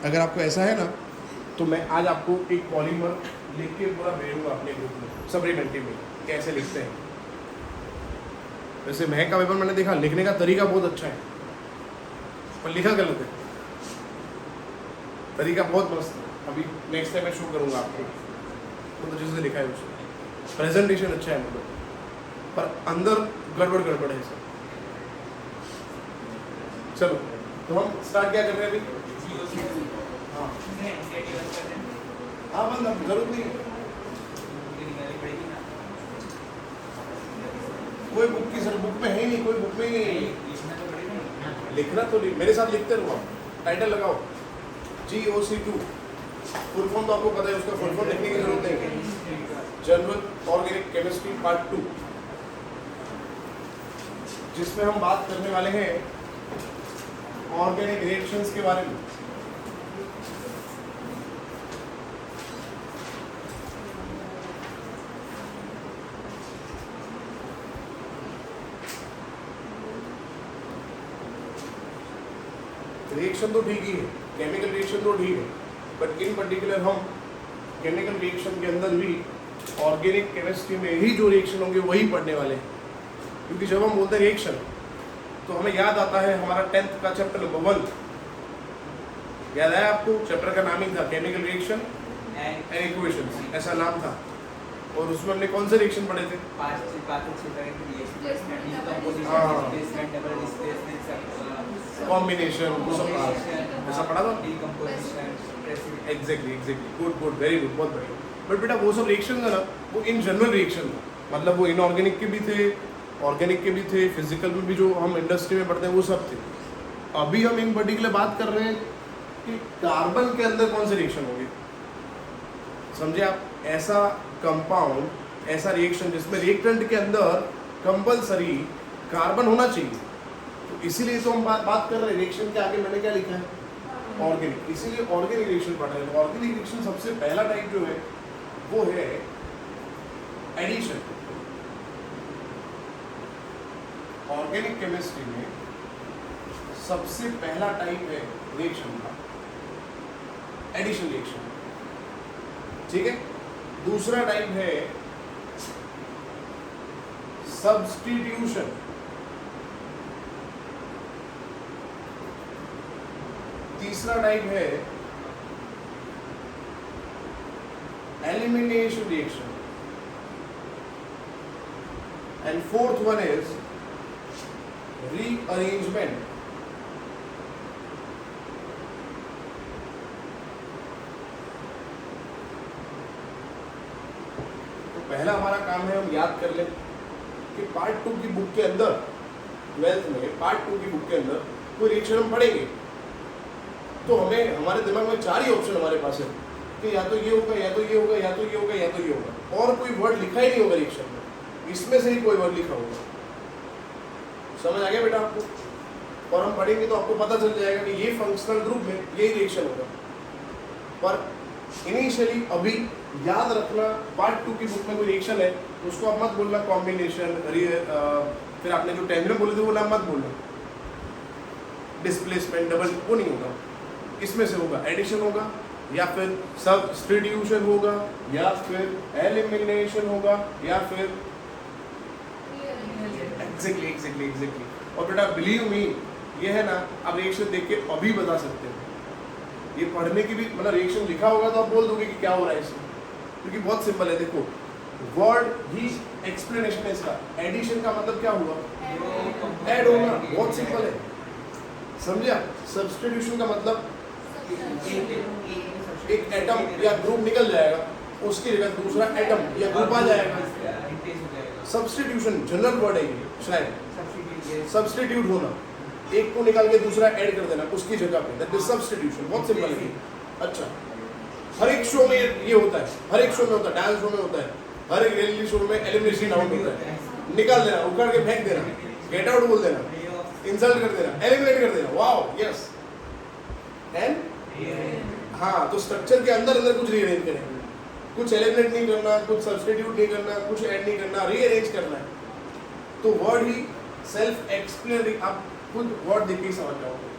अगर आपको ऐसा है ना तो मैं आज आपको एक पॉलीमर लिख के पूरा भेजूंगा अपने ग्रुप में सप्लीमेंट्री में कैसे लिखते हैं। वैसे महक का पेपर मैंने देखा, लिखने का तरीका बहुत अच्छा है पर लिखा गलत है। तरीका बहुत मस्त है, अभी नेक्स्ट टाइम मैं शो करूंगा आपको, बहुत अच्छे से लिखा है उसमें, प्रेजेंटेशन अच्छा है मतलब, पर अंदर गड़बड़ गड़बड़ है सब। चलो तो हम स्टार्ट क्या कर रहे हैं अभी? हाँ हाँ, बंद जरूरत नहीं है। कोई बुक की सर बुक में है ही नहीं, कोई बुक में ही नहीं है। लिखना तो नहीं, मेरे साथ लिखते रहो आप, टाइटल लगाओ GOC2, फुल फॉर्म तो आपको पता है, उसका फुल फॉर्म लिखने की जरूरत नहीं है। जनरल ऑर्गेनिक केमिस्ट्री पार्ट 2, जिसमें हम बात करने वाले हैं ऑर्गेनिक रिएक्शंस के बारे में। रिएक्शन तो ठीक ही है, केमिकल रिएक्शन तो ठीक है, बट इन पर्टिकुलर हम केमिकल रिएक्शन के अंदर भी ऑर्गेनिक केमिस्ट्री में ही जो रिएक्शन होंगे वही पढ़ने वाले हैं। क्योंकि जब हम बोलते हैं रिएक्शन तो हमें याद आता है हमारा 10th का चैप्टर नंबर 1, याद है आपको? चैप्टर का नाम ही था केमिकल रिएक्शन एंड इक्वेशंस, ऐसा नाम था। और उसमें हमने कौन से रिएक्शन पढ़े थे? कॉम्बिनेशन, ऐसा पढ़ा था। एग्जैक्टली, गुड, वेरी गुड, बहुत बढ़िया। बट बेटा वो सब रिएक्शन है ना, वो इन जनरल रिएक्शन था, मतलब वो इनऑर्गेनिक के भी थे, ऑर्गेनिक के भी थे, फिजिकल में भी जो हम इंडस्ट्री में पढ़ते हैं वो सब थे। अभी हम इन पर्टिकुलर बात कर रहे हैं कि कार्बन के अंदर कौन से रिएक्शन होंगे। समझे आप? ऐसा कंपाउंड, ऐसा रिएक्शन जिसमें रिएक्टेंट के अंदर कंपलसरी कार्बन होना चाहिए। तो इसीलिए तो हम बात कर रहे हैं रिएक्शन के आगे मैंने क्या लिखा है? ऑर्गेनिक, इसीलिए ऑर्गेनिक रिएक्शन पढ़ रहे हैं। तो ऑर्गेनिक रिएक्शन सबसे पहला टाइप जो है वो है एडिशन। ऑर्गेनिक केमिस्ट्री में सबसे पहला टाइप है रिएक्शन का एडिशन रिएक्शन, ठीक है। दूसरा टाइप है सब्स्टिट्यूशन। तीसरा टाइप है elimination reaction and fourth one is rearrangement. तो पहला हमारा काम है हम याद कर लें कि पार्ट 2 की बुक के अंदर, 12th में पार्ट 2 की बुक के अंदर कोई रिएक्शन हम पढ़ेंगे तो हमें हमारे दिमाग में 4 ही ऑप्शन हमारे पास है कि या तो ये होगा, या तो ये होगा, या तो ये होगा, या तो ये होगा, और कोई वर्ड लिखा ही नहीं होगा रिएक्शन में, इसमें से ही कोई वर्ड लिखा होगा। समझ आ गया बेटा आपको? और हम पढ़ेंगे तो आपको पता चल जाएगा कि ये फंक्शनल ग्रुप में यही रिएक्शन होगा। पर इनिशियली अभी याद रखना, पार्ट 2 की बुक में कोई रिएक्शन है उसको आप मत बोलना कॉम्बिनेशन, फिर आपने जो टेम्परेचर बोले थे वो नाम मत बोलना, डिस्प्लेसमेंट, डबल, वो नहीं होगा। इसमें से होगा एडिशन होगा, या फिर सब्स्टिट्यूशन होगा, या फिर एलिमिनेशन होगा, या फिर एग्जैक्टली। और बेटा बिलीव मी, ये है ना, आप रिएक्शन देख के अभी बता सकते हैं। ये पढ़ने की भी मतलब रिएक्शन लिखा होगा तो आप बोल दोगे कि क्या हो रहा है इसमें, क्योंकि बहुत सिंपल है। देखो वर्ड ही एक्सप्लेनेशन है इसका। एडिशन का मतलब क्या हुआ? ऐड होना, बहुत सिंपल है, समझे आप? सब्स्टिट्यूशन का मतलब एक एटम या ग्रुप निकल जाएगा, उसकी जगह दूसरा एटम या ग्रुप आ जाएगा। सब्स्टिट्यूशन जनरल वर्ड है ये, शायद सब्स्टिट्यूट होना, एक को निकाल के दूसरा ऐड कर देना उसकी जगह पे, दैट इज सब्स्टिट्यूशन। बहुत सिंपल है। अच्छा, हर एक शो में ये होता है, हर एक शो में होता है, डांस शो में होता है, हर एक रियलिटी शो में एलिमिनेशन राउंड होता है। निकाल देना, उखाड़ के फेंक देना, गेट आउट बोल देना, इंसल्ट कर देना, एलिमिनेट कर देना। Wow, yes. एंड हाँ, तो स्ट्रक्चर के अंदर अंदर कुछ रीअरेंज करेंगे, कुछ एलिमिनेट नहीं करना, कुछ सब्स्टिट्यूट नहीं करना, कुछ ऐड नहीं करना, रीअरेंज करना है। तो वर्ड ही सेल्फ एक्सप्लेनरी, आप खुद वर्ड देख के समझ जाओगे,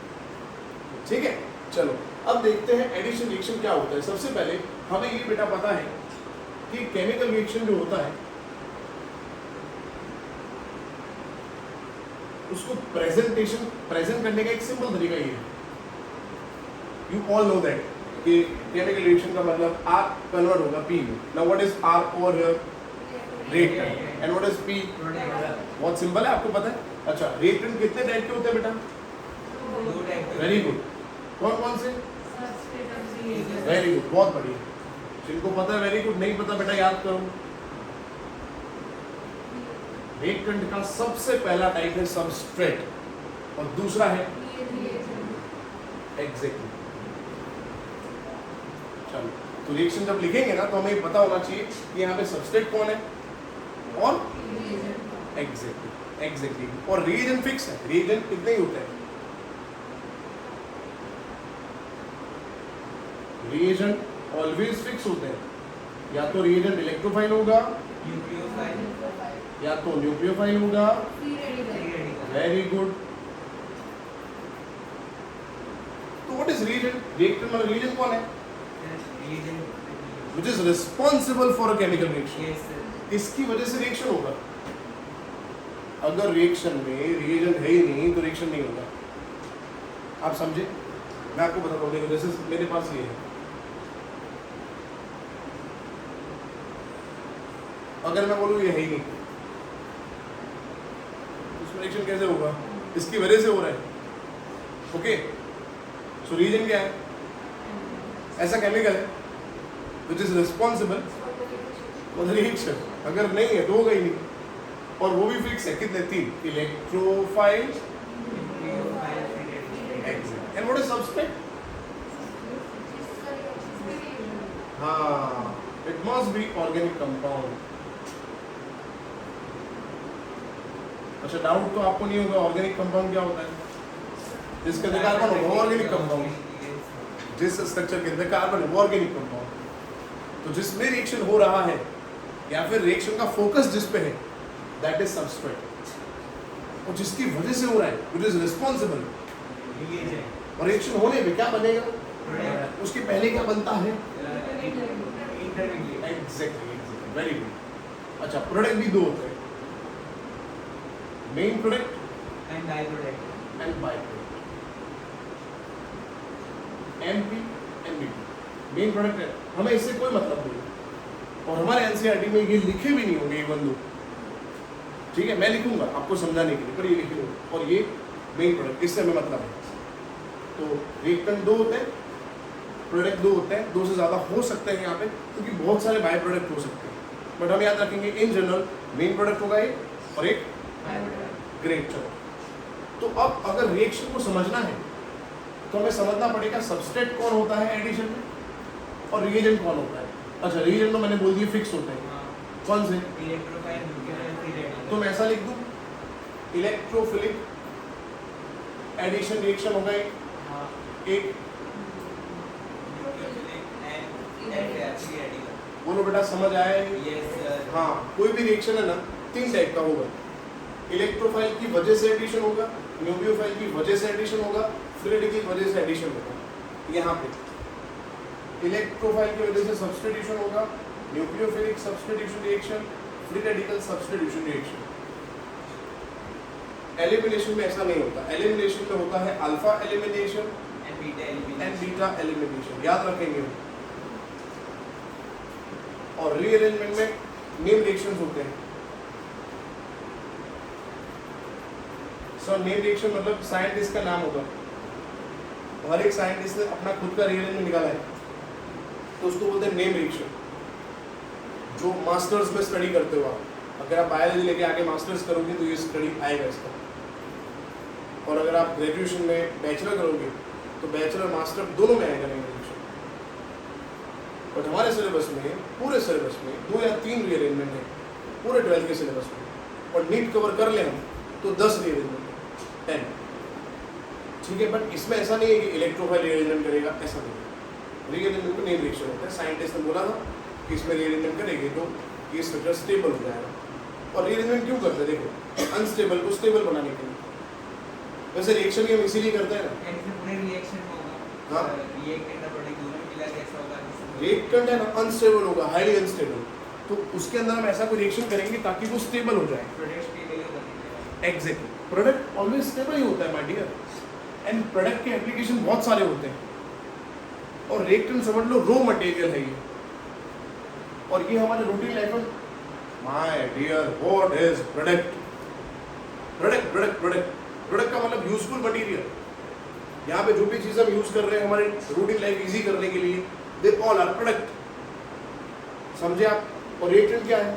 ठीक है। चलो अब देखते हैं एडिशन रिएक्शन क्या होता है। सबसे पहले हमें ये बेटा पता है कि केमिकल रिएक्शन जो होता है उसको प्रेजेंट करने का एक सिंपल तरीका ये है। यू ऑल नो दैट कि केमिकल रिएक्शन का मतलब R कन्वर्ट होगा P में। Now what is R over here? Reactant. And what is P? बहुत सिंपल है, आपको पता है। अच्छा, रिएक्टेंट कितने टाइप के होते हैं बेटा? Very good. कौन कौन से? वेरी गुड, बहुत बढ़िया। जिनको पता है वेरी गुड, नहीं पता बेटा याद करो। रिएक्टेंट का सबसे पहला टाइप है सबस्ट्रेट और दूसरा है एग्जैक्टली। चलो, तो रिएक्शन जब लिखेंगे ना तो हमें पता होना चाहिए कि यहाँ पे सबस्ट्रेट कौन है और एग्जैक्टली। और रिएजेंट फिक्स है। रिएजेंट कितने ही होते हैं? रिएजेंट ऑलवेज फिक्स होते हैं। या तो रिएजेंट इलेक्ट्रोफाइल होगा या तो न्यूक्लियोफाइल होगा। Very good. तो व्हाट इज रिएजेंट? रिएक्टेंट मतलब रिएजेंट कौन है? Which is responsible for a chemical reaction। इसकी वजह से रिएक्शन होगा। अगर रिएक्शन में रिएजेंट है ही नहीं तो रिएक्शन नहीं होगा। आप समझे? मैं आपको बताता हूँ, जैसे मेरे पास ये है, अगर मैं बोलूँ ये है ही नहीं उसमें रिएक्शन कैसे होगा? इसकी वजह से हो रहा है। ओके, सो रिएजेंट क्या है? ऐसा केमिकल है which is responsible for the reaction। अगर नहीं है तो होगा ही नहीं। और वो भी फिक्स है, कितने? 3, electrophile and what is substrate? हाँ, it must be organic compound. अच्छा, डाउट तो आपको नहीं होगा ऑर्गेनिक कंपाउंड क्या होता है? जिसके अंदर कार्बन हो वो ऑर्गेनिक कंपाउंड। जिस स्ट्रक्चर के अंदर कार्बन है वो ऑर्गेनिक कंपाउंड। तो जिसमें रिएक्शन हो रहा है या फिर रिएक्शन का फोकस जिस पे है दैट इज सबस्ट्रेट। और जिसकी वजह से हो रहा है व्हिच इज रिस्पांसिबल। और रिएक्शन होने में क्या बनेगा? उसके पहले क्या बनता है? Exactly, very good. अच्छा, प्रोडक्ट भी दो होते हैं, main product and by product. MP NBP main product है। हमें इससे कोई मतलब नहीं और हमारे एनसीईआरटी में ये लिखे भी नहीं होंगे इवन दो। ठीक है, मैं लिखूंगा आपको समझाने के लिए, पर ये लिखे होंगे। और ये मेन प्रोडक्ट, इससे हमें मतलब है। तो रिएक्टेंट दो होते हैं, प्रोडक्ट दो होते हैं, दो से ज़्यादा हो सकते हैं यहाँ पे क्योंकि बहुत सारे बाय प्रोडक्ट हो सकते हैं। बट हम याद रखेंगे इन जनरल मेन प्रोडक्ट होगा एक और एक ग्रेट। चलो, तो अब अगर रिएक्शन को समझना है तो हमें समझना पड़ेगा सबस्ट्रेट कौन होता है एडिशन में और रिएजेंट कौन होता है। अच्छा, रिएजेंट तो मैंने बोल दिया फिक्स होते हैं। कौन से? तो मैं ऐसा लिख दूं, इलेक्ट्रोफिलिक एडिशन रिएक्शन होगा एक। बोलो बेटा, समझ आया है? हाँ, कोई भी रिएक्शन है ना 3 टाइप का होगा। इलेक्ट्रोफाइल की वजह से एडिशन होगा, न्यूक्लियोफाइल की वजह से एडिशन होगा, फ्लूइड की वजह से एडिशन होगा। यहाँ पे इलेक्ट्रोफाइल की वजह से सब्स्टिट्यूशन होगा, nucleophilic substitution reaction, free radical substitution reaction. Elimination में ऐसा नहीं होता। एलिमिनेशन में होता है alpha elimination and beta elimination, याद रखेंगे। और रीअरेंजमेंट में नेम रिएक्शंस होते हैं। सर, नेम रिएक्शन मतलब साइंटिस्ट का नाम होगा। हर एक साइंटिस्ट ने अपना खुद का रीअरेंजमेंट निकाला है तो उसको बोलते हैं नेम रिएक्शन। जो मास्टर्स में स्टडी करते हो आप, अगर आप बायोलॉजी लेके आके मास्टर्स करोगे तो ये स्टडी आएगा इसका। और अगर आप ग्रेजुएशन में बैचलर करोगे तो बैचलर मास्टर दोनों में आएगा नेम रिएक्शन। बट हमारे सिलेबस में, पूरे सिलेबस में 2 या 3 रीअरेंजमेंट है पूरे 12th के सिलेबस में। और नीट कवर कर ले हम तो 10 रीअरेंजमेंट है, 10। ठीक है, बट इसमें ऐसा नहीं है कि इलेक्ट्रोफाइल रीअरेंजमेंट करेगा, ऐसा नहीं। रीअरेंजमेंट में नेम रिएक्शन होता है। साइंटिस्ट ने बोला था कि इसमें रीअरेंजमेंट करेंगे तो ये स्ट्रक्चर स्टेबल हो जाएगा। और रीअरेंजमेंट क्यों करते हैं? देखो, अनस्टेबल को स्टेबल बनाने के लिए। वैसे रिएक्शन भी हम इसीलिए करते हैं ना। हाँ रिएक्टेंट और प्रोडक्ट दोनों मिला के ऐसा होगा रिएक्टेंट है ना अनस्टेबल होगा, हाईली अनस्टेबल, तो उसके अंदर हम ऐसा कोई रिएक्शन करेंगे ताकि वो स्टेबल हो जाए। प्रोडक्ट स्टेबल होगा। एग्जैक्टली, प्रोडक्ट ऑलवेज स्टेबल ही होता है माय डियर, एंड प्रोडक्ट के एप्लीकेशन बहुत सारे होते हैं, और रिएक्टेंट समझ लो रॉ मटेरियल है ये, और ये हमारे रूटीन लाइफ में my dear what is product? Product product product product का मतलब यूजफुल मटेरियल। यहाँ पे जो भी चीज़ हम यूज कर रहे हैं हमारी रूटीन लाइफ इजी करने के लिए, दे ऑल आर प्रोडक्ट, समझे आप? और रिएक्टेंट क्या है?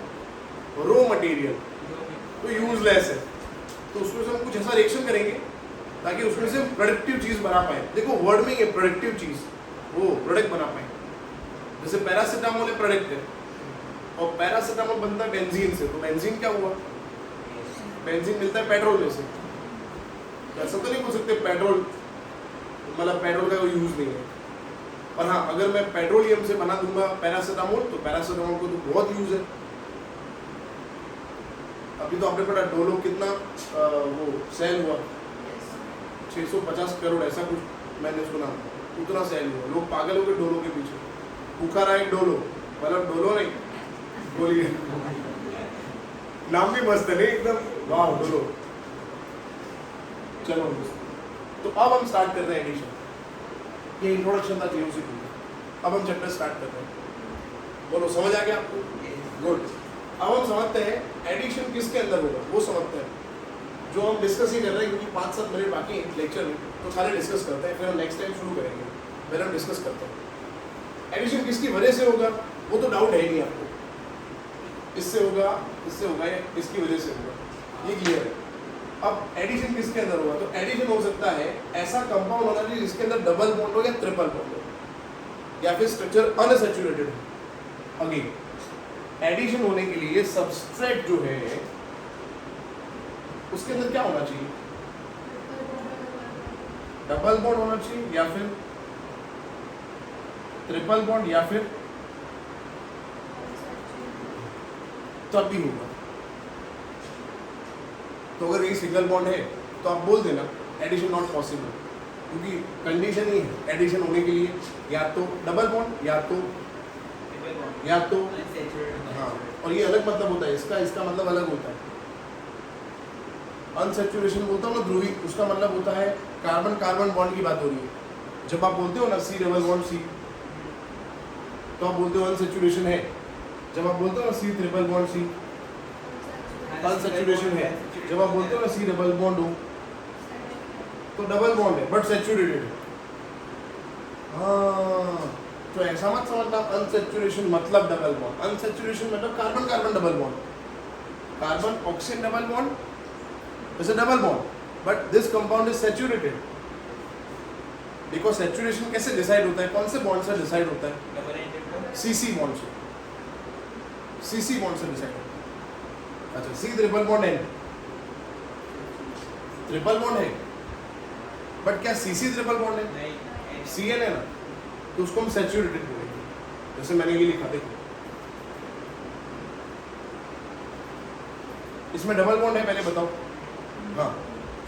रॉ मटेरियल, तो यूजलेस है, तो उसमें से हम कुछ ऐसा रिएक्शन करेंगे ताकि उसमें से प्रोडक्टिव चीज़ बना पाए। देखो वर्ड में ये प्रोडक्टिव चीज़, वो प्रोडक्ट बना पाए। जैसे पैरासीटामोल एक प्रोडक्ट है, और पैरासीटामोल बनता है बेंजीन से, तो बेंजीन क्या हुआ? बेंजीन मिलता है पेट्रोल में से। ऐसा तो नहीं बोल सकते पेट्रोल मतलब पेट्रोल का कोई यूज नहीं है, पर हाँ अगर मैं पेट्रोलियम से बना दूंगा पैरासीटामोल, तो पैरासीटामोल को तो बहुत यूज है। अभी तो आपने पढ़ा डोलो कितना वो सेल हुआ, 650 करोड़ ऐसा कुछ मैंने सुना, उतना सेल हुआ। लोग पागल हो गए डोलो के पीछे, पुकारा है डोलो, मतलब डोलो नहीं, बोलिए नाम भी मस्त है नहीं एकदम, वाह डोलो। चलो तो अब हम स्टार्ट कर रहे हैं एडिशन, ये इंट्रोडक्शन था जीओसी को, अब हम चैप्टर स्टार्ट कर रहे हैं। बोलो समझ आ गया आपको? गुड। अब हम समझते हैं एडिशन किसके अंदर होगा, वो समझते हैं। जो हम डिस्कस ही कर रहे हैं क्योंकि 5-7 मिनट बाकी हैं लेक्चर में, तो खाली डिस्कस करते हैं, फिर हम नेक्स्ट टाइम शुरू करेंगे। पहले हम डिस्कस करते हैं एडिशन किसकी वजह से होगा, वो तो डाउट है ही नहीं आपको, इससे होगा, इससे होगा, या इसकी वजह से होगा, ये क्लियर है। अब एडिशन किसके अंदर होगा, तो एडिशन हो सकता है ऐसा कंपाउंड होना चाहिए जिसके अंदर डबल बॉन्ड हो या ट्रिपल बॉन्ड हो, या फिर स्ट्रक्चर अनसैचुरेटेड हो। अगेन एडिशन होने के लिए सबस्ट्रेट जो है उसके अंदर क्या होना चाहिए? डबल बॉन्ड होना चाहिए, या फिर ट्रिपल बॉन्ड, या फिर तभी होगा। तो अगर ये सिंगल बॉन्ड है तो आप बोल देना एडिशन नॉट पॉसिबल, क्योंकि कंडीशन ही है एडिशन होने के लिए या तो डबल बॉन्ड या तो हाँ, और ये अलग मतलब होता है इसका मतलब अलग होता है। अनसैचुरेशन बोलता हूँ ना ध्रुवी, उसका मतलब होता है कार्बन कार्बन बॉन्ड की बात हो रही है। जब आप बोलते हो ना सी डबल बॉन्ड सी, तो आप बोलते हो अनसैचुरेशन है। जब आप बोलते हो ना C triple bond C, unsaturation है। जब आप बोलते हो ना सी डबल बॉन्ड हो, तो डबल बॉन्ड है बट सैचुरेटेड है। हाँ, तो ऐसा मत समझना अनसैचुरेशन मतलब डबल बॉन्ड। अनसैचुरेशन मतलब carbon carbon double bond, carbon oxygen double bond is a double bond, but this compound is saturated. देखो सैचुरेशन कैसे डिसाइड होता है, कौन से बॉन्ड से डिसाइड होता है? सीसी बॉन्ड से, सीसी बॉन्ड से डिसाइड होता है। अच्छा, सी ट्रिपल बॉन्ड है, ट्रिपल बॉन्ड है, बट क्या सीसी ट्रिपल बॉन्ड है? सीएन है ना, तो उसको हम सैचुरेटेड बोलेंगे। जैसे मैंने ये लिखा, देखो इसमें डबल बॉन्ड है, पहले बताओ। हाँ,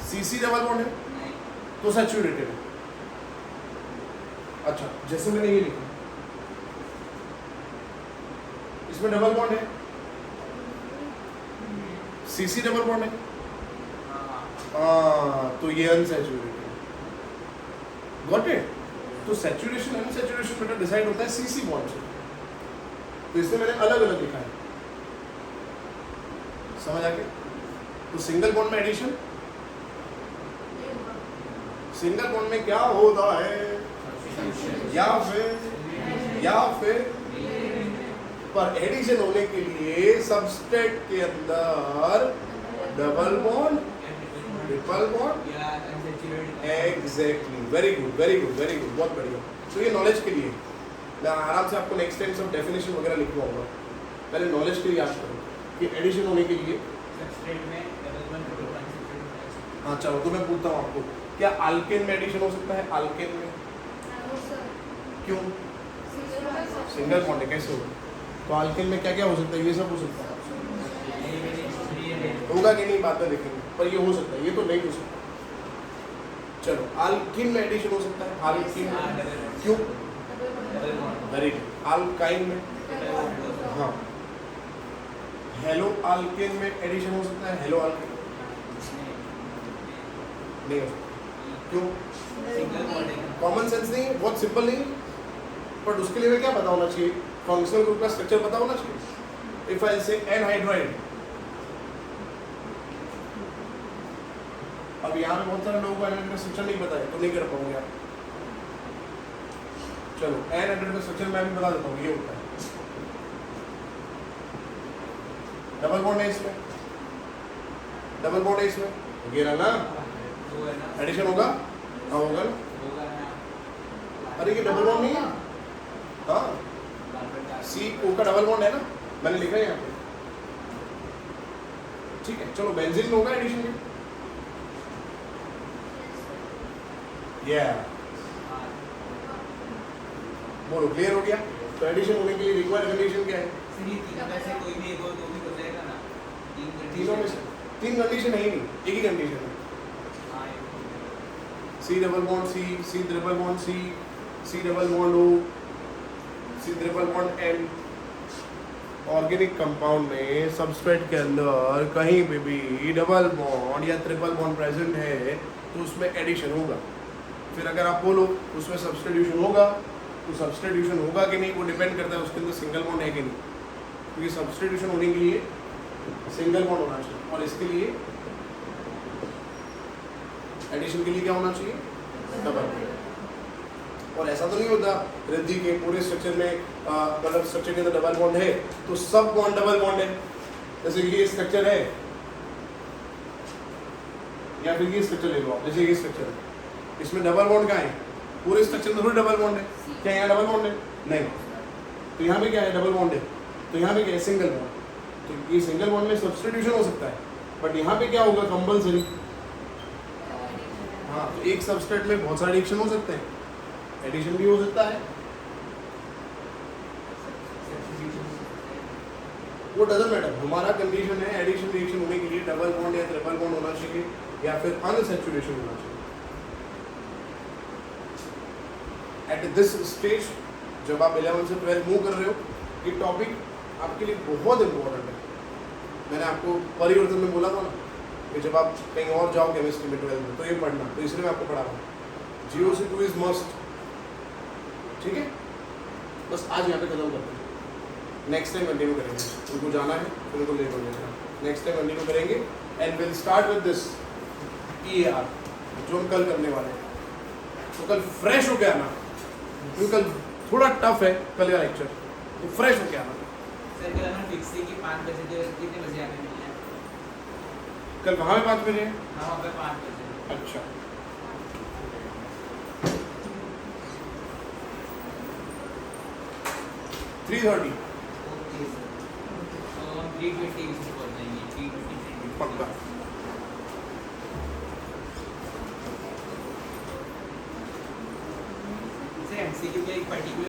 सीसी डबल बॉन्ड है तो सैचुरेटेड है। अच्छा, जैसे मैंने ये लिखा, इसमें डबल बॉन्ड है, सीसी डबल बॉन्ड है, तो ये अनसैचुरेटेड। Got it? तो सैचुरेशन अनसैचुरेशन बेटा डिसाइड होता है सीसी बॉन्ड से, तो इसमें मैंने अलग अलग लिखा है। समझ आ गया? तो सिंगल बॉन्ड में एडिशन, सिंगल बॉन्ड में क्या होता है, या फिर पर एडिशन होने के लिए सबस्ट्रेट के अंदर double bond, triple bond, exactly, very good very good very good, बहुत बढ़िया। तो ये नॉलेज के लिए, मैं आराम से आपको नेक्स्ट टाइम सब डेफिनेशन वगैरह लिखवाऊंगा, पहले नॉलेज के लिए याद करो कि एडिशन होने के लिए। हाँ चलो, तो मैं पूछता हूँ आपको, क्या अल्केन में एडिशन हो सकता है? अल्केन में क्यों? सिंगल बॉन्ड है, कैसे होगा? तो अल्केन में क्या क्या हो सकता है? ये सब हो सकता है, होगा कि नहीं बाद में देखेंगे, पर ये हो सकता है, ये तो नहीं हो सकता। चलो अल्किन में एडिशन हो सकता है, अल्किन हाँ, में डबल बॉन्ड। क्यों? Double bond. Very good. Alkyne में डबल बॉन्ड हो सकता है। हाँ, हेलो अल्केन में एडिशन हो सकता है, हेलो अल्केन नहीं हो सकता, क्यों? सिंगल बॉन्ड है। कॉमन सेंस नहीं है, बहुत सिंपल नहीं है, बट उसके लिए हमें क्या पता होना चाहिए? फंक्शनल ग्रुप का स्ट्रक्चर पता होना चाहिए। इफ आई से एनहाइड्राइड, अब यहाँ पे बहुत सारे लोगों को एनहाइड्राइड का स्ट्रक्चर नहीं पता है, तो नहीं कर पाऊंगे आप। चलो एनहाइड्राइड का स्ट्रक्चर मैं भी बता देता हूँ, ये होता है डबल बॉन्ड है इसमें, डबल बॉन्ड है इसमें, ये रहा ना, वो है ना। एडिशन होगा? हाँ होगा ना। होगा ना। अरे ये डबल बॉन्ड नहीं है, हाँ कार्बन डाइऑक्साइड। सी ओ का डबल बॉन्ड है ना, मैंने लिखा है यहाँ पे। ठीक है, चलो बेंजीन में होगा एडिशन में, हाँ। बोलो क्लियर हो गया? तो एडिशन होने के लिए रिक्वायर्ड कंडीशन क्या है? सर, ये तीनों में से कोई भी एक हो तो भी हो जाएगा ना? तीनों में से तीन कंडीशन है ही नहीं, एक ही कंडीशन है। हाँ, एक C double bond C, C triple bond C, C double bond O, C triple bond N. Organic compound में सबस्ट्रेट के अंदर कहीं पे भी डबल बॉन्ड या ट्रिपल बॉन्ड प्रेजेंट है तो उसमें एडिशन होगा। फिर अगर आप बोलो उसमें सब्स्टिट्यूशन होगा, तो सब्स्टिट्यूशन होगा कि नहीं वो डिपेंड करता है उसके अंदर सिंगल बॉन्ड है कि नहीं, क्योंकि सब्स्टिट्यूशन होने के लिए सिंगल बॉन्ड होना चाहिए और इसके लिए एडिशन के लिए क्या होना चाहिए? Double bond. और ऐसा तो नहीं होता रिद्धि के पूरे स्ट्रक्चर में मतलब स्ट्रक्चर के अंदर डबल बॉन्ड है तो सब बॉन्ड डबल बॉन्ड है, जैसे कि ये स्ट्रक्चर है या फिर ये स्ट्रक्चर ले लो आप, जैसे ये स्ट्रक्चर है इसमें डबल बॉन्ड क्या है? पूरे स्ट्रक्चर में थोड़ी डबल बॉन्ड है, क्या यहाँ डबल बॉन्ड है? नहीं। तो यहाँ पे क्या है? डबल बॉन्ड है। तो यहाँ पे क्या है? Single bond. तो ये सिंगल बॉन्ड में सब्स्टिट्यूशन हो सकता है, बट यहाँ पे क्या होगा? कंपल्सरी। हाँ, तो एक सबस्ट्रेट में बहुत सारे रिएक्शन हो सकते हैं, एडिशन भी हो सकता है, वो डजंट मैटर। हमारा कंडीशन है एडिशन रिएक्शन होने के लिए डबल बॉन्ड या ट्रिपल बॉन्ड होना चाहिए या फिर अनसैचुरेशन होना चाहिए। एट दिस स्टेज जब आप 11 से 12 मूव कर रहे हो, ये टॉपिक आपके लिए बहुत इंपॉर्टेंट है। मैंने आपको परिवर्तन में बोला था ना कि जब आप कहीं और जाओ केमिस्ट्री में 12 में तो ये पढ़ना, तो इसलिए मैं आपको पढ़ा रहा हूँ। GOC2 is must. ठीक है, बस आज यहाँ पे खत्म करते हैं, नेक्स्ट टाइम कंटिन्यू करेंगे। उनको जाना है फिर उनको लेट हो जाएगा, नेक्स्ट टाइम कंटिन्यू करेंगे and will start with this EAR जो हम कल करने वाले हैं। तो कल फ्रेश हो के आना, क्योंकि कल थोड़ा टफ है कल का लेक्चर, तो फ्रेश हो के आना। सर, कल हमें फिक्स है कि 5 बजे जो कितने बजे आने मिलना है? कल वहाँ पे 5 बजे है? हाँ, वहाँ पे 5 बजे। अच्छा, 3:30 ओके सर, तो हम 3:20 से पहुँच जाएंगे। 3:20 पक्का। सर, MCQ का एक पर्टिकुलर